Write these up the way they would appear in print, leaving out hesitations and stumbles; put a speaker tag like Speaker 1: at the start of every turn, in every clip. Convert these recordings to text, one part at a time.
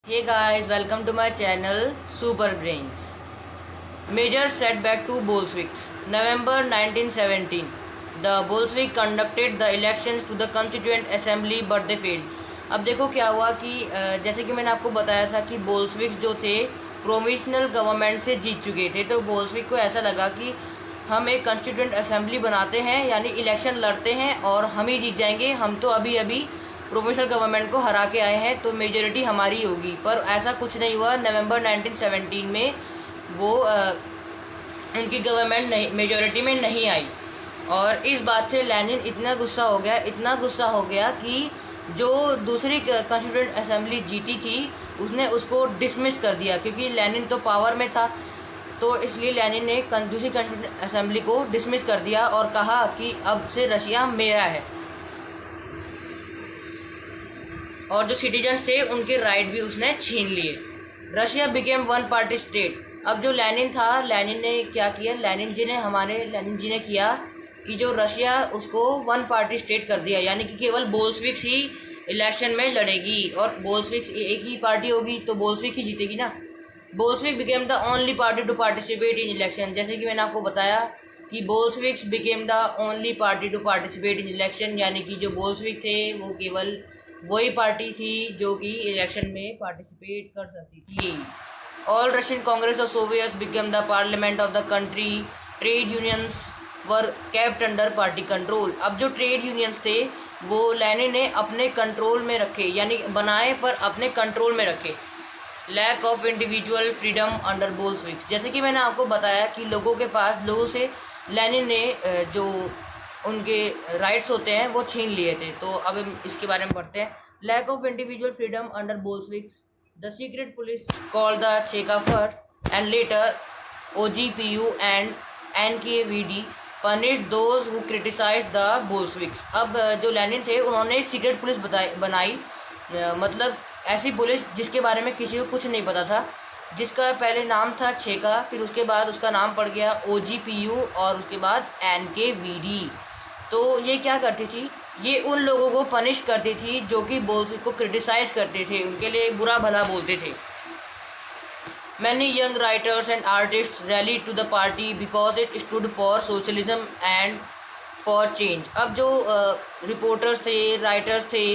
Speaker 1: Hey guys, welcome to my channel Super Brains. Major setback to Bolsheviks. November 1917. The Bolshevik conducted the elections to the Constituent Assembly but they failed. अब देखो क्या हुआ कि जैसे कि मैंने आपको बताया था कि बोल्सविक्स जो थे प्रोविजनल गवर्नमेंट से जीत चुके थे, तो बोल्सविक को ऐसा लगा कि हम एक कंस्टिट्यूएंट असेंबली बनाते हैं, यानी इलेक्शन लड़ते हैं और हम ही जीत जाएंगे। हम तो अभी अभी प्रोविंशियल गवर्नमेंट को हरा के आए हैं, तो मेजोरिटी हमारी होगी। पर ऐसा कुछ नहीं हुआ। नवंबर 1917 में वो उनकी गवर्नमेंट नहीं मेजोरिटी में नहीं आई, और इस बात से लेनिन इतना गुस्सा हो गया कि जो दूसरी कॉन्स्टिट्यूएंट असेंबली जीती थी उसने उसको डिसमिस कर दिया, क्योंकि लेनिन तो पावर में था। तो इसलिए लेनिन ने दूसरी कॉन्स्टिट्यूएंट असेंबली को डिसमिस कर दिया और कहा कि अब से रशिया मेरा है, और जो सिटीजन्स थे उनके राइट भी उसने छीन लिए। Russia became one party state. अब जो लेनिन था, लेनिन ने क्या किया, लेनिन जी ने किया कि जो रशिया उसको वन पार्टी स्टेट कर दिया, यानी कि केवल बोल्शेविक्स ही इलेक्शन में लड़ेगी, और बोल्शेविक्स एक ही पार्टी होगी तो बोल्शेविक ही जीतेगी ना। Bolshevik became the only party to participate in election. जैसे कि मैंने आपको बताया कि Bolsheviks became the only party to participate in election, यानी कि जो बोल्शेविक थे वो केवल वही पार्टी थी जो कि इलेक्शन में पार्टिसिपेट कर सकती थी। All Russian Congress of Soviet became the parliament of the country. Trade unions were kept under party control. अब जो ट्रेड यूनियंस थे वो लेनिन ने अपने कंट्रोल में रखे, यानी बनाए पर अपने कंट्रोल में रखे। Lack of individual freedom under Bolsheviks. जैसे कि मैंने आपको बताया कि लोगों से लेनिन ने जो उनके राइट्स होते हैं वो छीन लिए थे। तो अब हम इसके बारे में पढ़ते हैं। Lack of individual freedom under Bolsheviks. The secret police called the Cheka and later OGPU and NKVD punished those who criticized the Bolsheviks। अब जो लेनिन थे उन्होंने एक सीक्रेट पुलिस बनाई, मतलब ऐसी पुलिस जिसके बारे में किसी को कुछ नहीं पता था, जिसका पहले नाम था चेका, फिर उसके बाद उसका नाम पड़ गया OGPU और उसके बाद NKVD। तो ये क्या करती थी, ये उन लोगों को पनिश करती थी जो कि बोल्शेविक को क्रिटिसाइज करते थे, उनके लिए बुरा भला बोलते थे। Many young writers and artists rallied to the party because it stood for socialism and for change. अब जो रिपोर्टर्स थे, राइटर्स थे,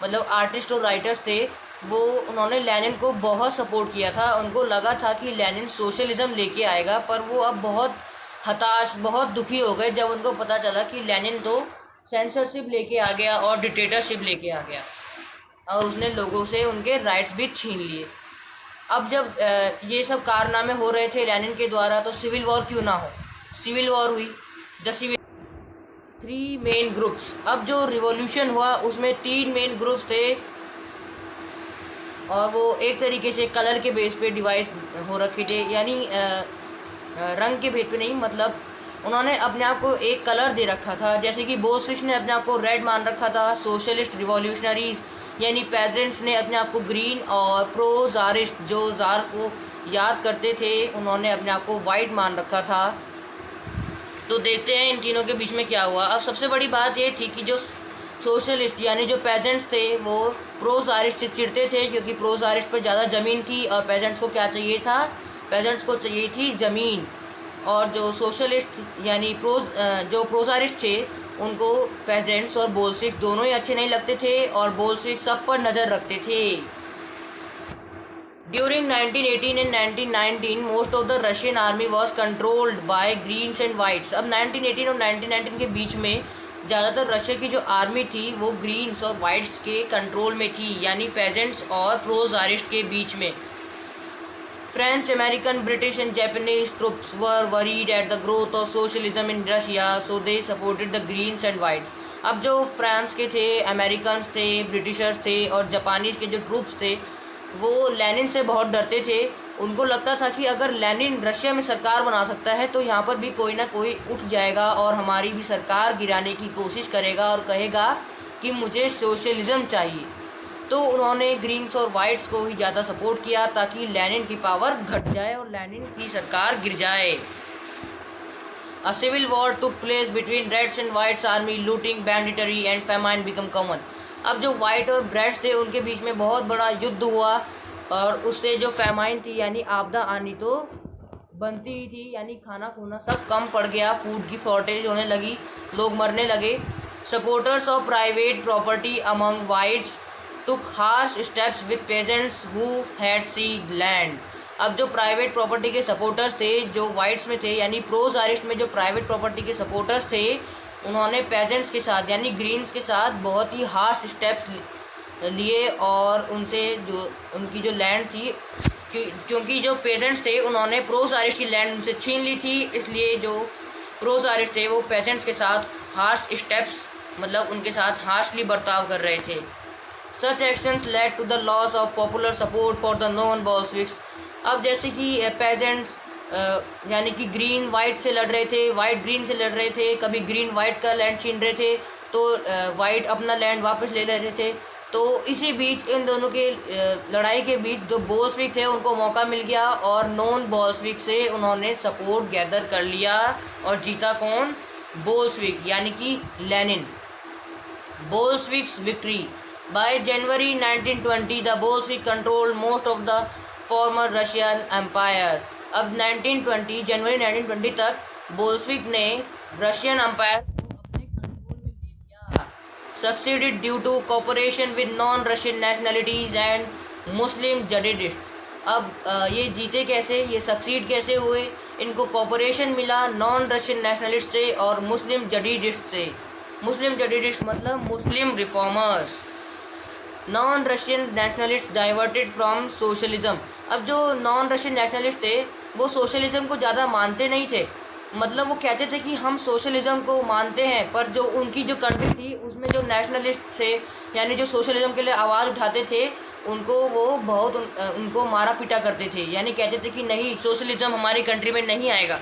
Speaker 1: मतलब आर्टिस्ट और राइटर्स थे, वो उन्होंने लेनिन को बहुत सपोर्ट किया था। उनको लगा था कि लेनिन सोशलिज्म लेके आएगा, पर वो अब बहुत हताश, बहुत दुखी हो गए जब उनको पता चला कि लेनिन तो सेंसरशिप लेके आ गया और डिक्टेटरशिप लेके आ गया, और उसने लोगों से उनके राइट्स भी छीन लिए। अब जब ये सब कारनामे हो रहे थे लेनिन के द्वारा, तो सिविल वॉर क्यों ना हो। सिविल वॉर हुई। The civil 3 main groups. अब जो रिवॉल्यूशन हुआ उसमें 3 मेन ग्रुप्स थे, और वो एक तरीके से कलर के बेस पे डिवाइड हो रखे थे, यानी रंग के भेद पे नहीं, मतलब उन्होंने अपने आप को एक कलर दे रखा था। जैसे कि बोल्शेविक्स ने अपने आप को रेड मान रखा था, सोशलिस्ट रिवॉल्यूशनरीज यानी पेजेंट्स ने अपने आप को ग्रीन, और प्रो ज़ारिस्ट जो ज़ार को याद करते थे उन्होंने अपने आप को वाइट मान रखा था। तो देखते हैं इन तीनों के बीच में क्या हुआ। अब सबसे बड़ी बात ये थी कि जो सोशलिस्ट यानी जो पेजेंट्स थे वो प्रो ज़ारिस्ट से चिढ़ते थे, क्योंकि प्रो ज़ारिस्ट पर ज़्यादा ज़मीन थी और पेजेंट्स को क्या चाहिए था, पेजेंट्स को चाहिए थी ज़मीन। और जो सोशलिस्ट यानी जो प्रोज़ारिस्ट थे उनको पेजेंट्स और बोल्शेविक दोनों ही अच्छे नहीं लगते थे, और बोल्शेविक सब पर नज़र रखते थे। During 1918 and 1919 most of the Russian army was controlled by Greens and Whites. अब 1918 और 1919 के बीच में ज़्यादातर रशिया की जो आर्मी थी वो ग्रीन्स और वाइट्स के कंट्रोल में थी, यानी पेजेंट्स और प्रोज़ारिस्ट के बीच में। French, American, British and Japanese troops were worried at the growth of socialism in Russia, so they supported the Greens and Whites। अब जो फ्रांस के थे, अमेरिकन्स थे, ब्रिटिशर्स थे और जापानीज़ के जो ट्रूप्स थे वो लेनिन से बहुत डरते थे। उनको लगता था कि अगर लेनिन रशिया में सरकार बना सकता है तो यहाँ पर भी कोई ना कोई उठ जाएगा और हमारी भी सरकार गिराने की कोशिश करेगा और कहेगा कि मुझे सोशलिज्म चाहिए। तो उन्होंने ग्रीन्स और वाइट्स को ही ज़्यादा सपोर्ट किया ताकि लेनिन की पावर घट जाए और लेनिन की सरकार गिर जाए। A civil war took place between Reds and Whites army, looting, banditry and famine become common. अब जो वाइट और रेड्स थे उनके बीच में बहुत बड़ा युद्ध हुआ, और उससे जो फैमाइन थी यानी आपदा आनी तो बनती ही थी, यानी खाना खूना सब कम पड़ गया, फूड की शॉर्टेज होने लगी, लोग मरने लगे। Supporters of private property among Whites took harsh steps with peasants who had seized land. अब जो प्राइवेट प्रॉपर्टी के सपोर्टर्स थे जो वाइट्स में थे, यानी प्रो ज़ारिस्ट में जो प्राइवेट प्रॉपर्टी के सपोर्टर्स थे, उन्होंने पेजेंट्स के साथ यानी ग्रीन्स के साथ बहुत ही हार्श स्टेप्स लिए और उनसे जो उनकी जो लैंड थी, क्योंकि जो पेजेंट्स थे उन्होंने प्रो ज़ारिस्ट की लैंड उनसे छीन ली थी, इसलिए जो प्रो ज़ारिस्ट थे वो पेजेंट्स के साथ हार्श स्टेप्स मतलब उनके साथ हार्शली बर्ताव कर रहे थे। Such actions led to the loss of popular support for the non Bolsheviks. अब जैसे कि पेजेंट्स यानी कि ग्रीन वाइट से लड़ रहे थे, वाइट ग्रीन से लड़ रहे थे, कभी ग्रीन वाइट का लैंड छीन रहे थे तो वाइट अपना लैंड वापस ले रहे थे। तो इसी बीच इन दोनों के लड़ाई के बीच जो बोल्शेविक थे उनको मौका मिल गया और नॉन बोल्शेविक से उन्होंने सपोर्ट गैदर कर लिया और जीता कौन? बोल्शेविक यानी कि Lenin. Bolsheviks victory. By January 1920 the Bolshevik control most of the former Russian empire. अब 1920 जनवरी 1920 तक बोल्शेविक ने रशियन एम्पायर को अपने कंट्रोल में ले लिया। Succeeded due to cooperation with non Russian nationalities and Muslim Jadidists. अब ये जीते कैसे, ये सक्सीड कैसे हुए? इनको कोऑपरेशन मिला नॉन रशियन नेशनलिस्ट से और मुस्लिम जडीडिस्ट से। मुस्लिम जडीडिस्ट मतलब Muslim reformers. Non Russian nationalist diverted from socialism. अब जो नॉन रशियन नेशनलिस्ट थे वो सोशलिज्म को ज़्यादा मानते नहीं थे, मतलब वो कहते थे कि हम सोशलिज्म को मानते हैं, पर जो उनकी जो कंट्री थी उसमें जो नेशनलिस्ट थे यानी जो सोशलिज्म के लिए आवाज़ उठाते थे उनको वो बहुत उनको मारा पीटा करते थे, यानी कहते थे कि नहीं सोशलिज्म हमारी कंट्री में नहीं आएगा।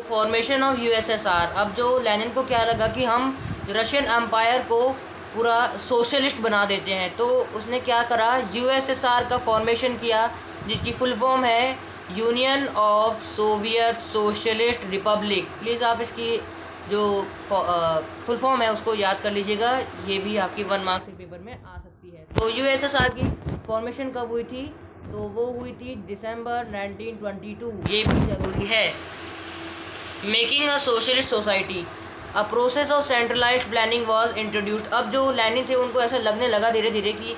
Speaker 1: Formation of USSR. अब जो लेनिन को क्या लगा कि हम रशियन एम्पायर को पूरा सोशलिस्ट बना देते हैं, तो उसने क्या करा, यूएसएसआर का फॉर्मेशन किया जिसकी फुल फॉर्म है union of Soviet socialist Republic. Please आप इसकी जो फुल फॉर्म है उसको याद कर लीजिएगा, ये भी आपकी 1 मार्क्स के पेपर में आ सकती है। तो यूएसएसआर की फॉर्मेशन कब हुई थी? तो वो हुई थी दिसंबर 1922, ये भी ज़रूरी है। Making a socialist society. A process of centralised planning was introduced. अब जो लेनिन थे उनको ऐसा लगने लगा धीरे धीरे कि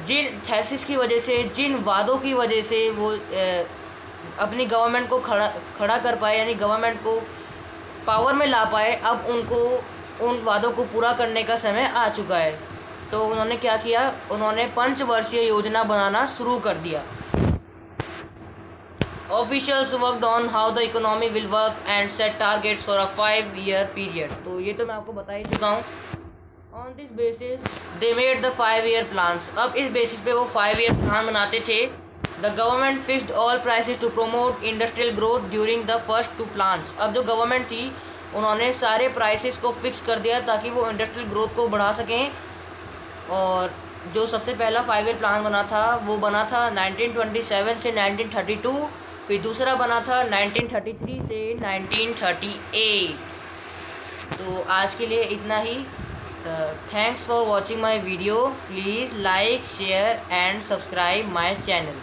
Speaker 1: जिन थेसिस की वजह से, जिन वादों की वजह से वो अपनी गवर्नमेंट को खड़ा कर पाए यानी गवर्नमेंट को पावर में ला पाए, अब उनको उन वादों को पूरा करने का समय आ चुका है। तो उन्होंने क्या किया, उन्होंने 5 वर्षीय योजना बनाना शुरू कर दिया। Officials worked on how the economy will work and set targets for a 5-year period। तो ये तो मैं आपको बता ही चुका हूँ। On this basis they made the 5-year plans। अब इस बेसिस पे वो 5-year प्लान बनाते थे। The government fixed all prices to promote industrial growth during the first 2 plans। अब जो गवर्नमेंट थी उन्होंने सारे प्राइसेस को फिक्स कर दिया ताकि वो इंडस्ट्रियल ग्रोथ को बढ़ा सकें। और जो सबसे पहला 5-year प्लान बना था वो बना था 1927 से 1932, फिर दूसरा बना था 1933 से 1938। तो आज के लिए इतना ही। Thanks for watching my video. Please like share and subscribe my channel.